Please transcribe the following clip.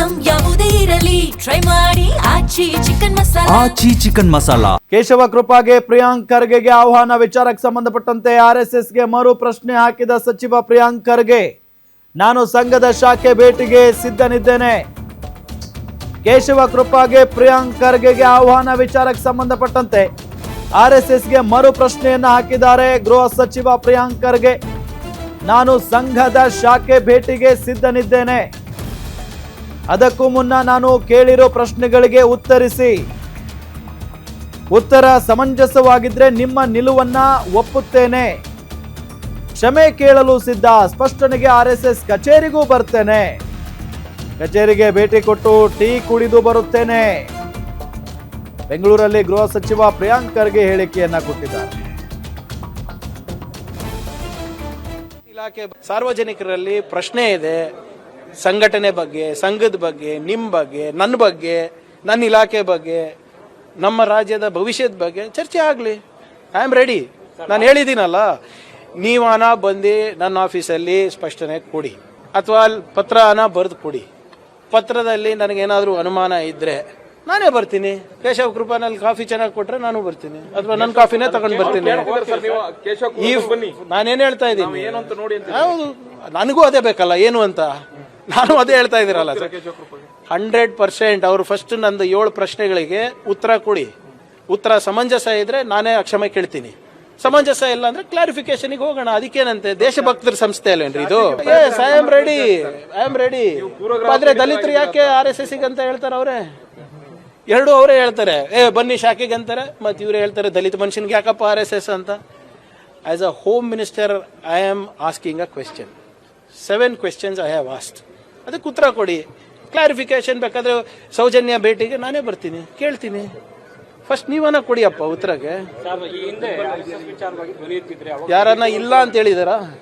Item ಯಾವುದೇ ಇರಲಿ try ಮಾಡಿ ಆಚಿ ಚಿಕನ್ ಮಸಾಲಾ. ಕೇಶವ ಕೃಪಾಗೆ ಪ್ರಿಯಾಂಕ್ ಖರ್ಗೆಗೆ ಆಹ್ವಾನ ವಿಚಾರಕ್ಕೆ ಸಂಬಂಧಪಟ್ಟಂತೆ ಆರ್ಎಸ್ಎಸ್ಗೆ ಮರು ಪ್ರಶ್ನೆ ಹಾಕಿದ ಸಚಿವ ಪ್ರಿಯಾಂಕ್ ಖರ್ಗೆ, ನಾನು ಸಂಘದ ಶಾಖೆ ಭೇಟಿಗೆ ಸಿದ್ಧನಿದ್ದೇನೆ. ಕೇಶವ ಕೃಪಾಗೆ ಪ್ರಿಯಾಂಕ್ ಖರ್ಗೆಗೆ ಆಹ್ವಾನ ವಿಚಾರಕ್ಕೆ ಸಂಬಂಧಪಟ್ಟಂತೆ ಆರ್ಎಸ್ಎಸ್ಗೆ ಮರು ಪ್ರಶ್ನೆಯನ್ನ ಹಾಕಿದ್ದಾರೆ ಗೃಹ ಸಚಿವ ಪ್ರಿಯಾಂಕ್ ಖರ್ಗೆ. ನಾನು ಸಂಘದ ಶಾಖೆ ಭೇಟಿಗೆ ಸಿದ್ಧನಿದ್ದೇನೆ. ಅದಕ್ಕೂ ಮುನ್ನ ನಾನು ಕೇಳಿರೋ ಪ್ರಶ್ನೆಗಳಿಗೆ ಉತ್ತರಿಸಿ. ಉತ್ತರ ಸಮಂಜಸವಾಗಿದ್ರೆ ನಿಮ್ಮ ನಿಲುವನ್ನ ಒಪ್ಪುತ್ತೇನೆ. ಕ್ಷಮೆ ಕೇಳಲು ಸಿದ್ಧ. ಸ್ಪಷ್ಟನೆಗೆ ಆರ್ಎಸ್ಎಸ್ ಕಚೇರಿಗೂ ಬರ್ತೇನೆ. ಕಚೇರಿಗೆ ಭೇಟಿ ಕೊಟ್ಟು ಟೀ ಕುಡಿದು ಬರುತ್ತೇನೆ. ಬೆಂಗಳೂರಲ್ಲಿ ಗೃಹ ಸಚಿವ ಪ್ರಿಯಾಂಕ್ ಖರ್ಗೆ ಹೇಳಿಕೆಯನ್ನ ಕೊಟ್ಟಿದ್ದಾರೆ. ಇಲಾಖೆ ಸಾರ್ವಜನಿಕರಲ್ಲಿ ಪ್ರಶ್ನೆ ಇದೆ. ಸಂಘಟನೆ ಬಗ್ಗೆ, ಸಂಘದ ಬಗ್ಗೆ, ನಿಮ್ಮ ಬಗ್ಗೆ, ನನ್ನ ಬಗ್ಗೆ, ನನ್ನ ಇಲಾಖೆ ಬಗ್ಗೆ, ನಮ್ಮ ರಾಜ್ಯದ ಭವಿಷ್ಯದ ಬಗ್ಗೆ ಚರ್ಚೆ ಆಗಲಿ. I am ready. ನಾನು ಹೇಳಿದ್ದೀನಲ್ಲ, ನೀವು ಬಂದು ನನ್ನ ಆಫೀಸಲ್ಲಿ ಸ್ಪಷ್ಟನೆ ಕೊಡಿ, ಅಥವಾ ಪತ್ರನ ಬರೆದು ಕೊಡಿ. ಪತ್ರದಲ್ಲಿ ನನಗೇನಾದರೂ ಅನುಮಾನ ಇದ್ರೆ ನಾನೇ ಬರ್ತೀನಿ. ಕೇಶವ ಕೃಪಾನಲ್ಲಿ ಕಾಫಿ ಚೆನ್ನಾಗಿ ಕೊಟ್ರೆ ನಾನು ಬರ್ತೀನಿ, ಅಥವಾ ನನ್ನ ಕಾಫಿನೇ ತಗೊಂಡು ಬರ್ತೀನಿ. ನಾನೇನು ಹೇಳ್ತಾ ಇದ್ದೀನಿ, ಹೌದು, ನನಗೂ ಅದೇ ಬೇಕಲ್ಲ ಏನು ಅಂತ. ನಾನು ಅದೇ ಹೇಳ್ತಾ ಇದ್ದೀರಲ್ಲ ಸರ್. 100% ಅವರು ಫಸ್ಟ್ ನಂದು 7 ಪ್ರಶ್ನೆಗಳಿಗೆ ಉತ್ತರ ಕೊಡಿ. ಉತ್ತರ ಸಮಂಜಸ ಇದ್ರೆ ನಾನೇ ಕ್ಷಮೆ ಕೇಳ್ತೀನಿ. ಸಮಂಜಸ ಇಲ್ಲ ಅಂದ್ರೆ ಕ್ಲಾರಿಫಿಕೇಶನ್ಗೆ ಹೋಗೋಣ. ಅದಕ್ಕೇನಂತೆ, ದೇಶಭಕ್ತರ ಸಂಸ್ಥೆ ಅಲ್ಲೇನ್ರಿ ಇದು? Yes, I am ready. ಆದ್ರೆ ದಲಿತರು ಯಾಕೆ RSS ಅಂತ ಹೇಳ್ತಾರೆ? ಅವರೇ ಹೇಳ್ತಾರೆ, ಬನ್ನಿ ಶಾಖೆಗೆ ಅಂತಾರೆ. ಮತ್ತೆ ಇವ್ರು ಹೇಳ್ತಾರೆ ದಲಿತ ಮನುಷ್ಯನ್ಗೆ ಯಾಕಪ್ಪ RSS ಅಂತ. As a home minister I am asking a question. 7 questions I have asked. ಅದಕ್ಕೆ ಉತ್ತರ ಕೊಡಿ. ಕ್ಲಾರಿಫಿಕೇಶನ್ ಬೇಕಾದ್ರೆ ಸೌಜನ್ಯ ಭೇಟಿಗೆ ನಾನೇ ಬರ್ತೀನಿ, ಕೇಳ್ತೀನಿ. ಫಸ್ಟ್ ನೀವನ್ನ ಕೊಡಿ ಅಪ್ಪ ಉತ್ತರಕ್ಕೆ. ಯಾರನ್ನ ಇಲ್ಲ ಅಂತ ಹೇಳಿದಾರಾ?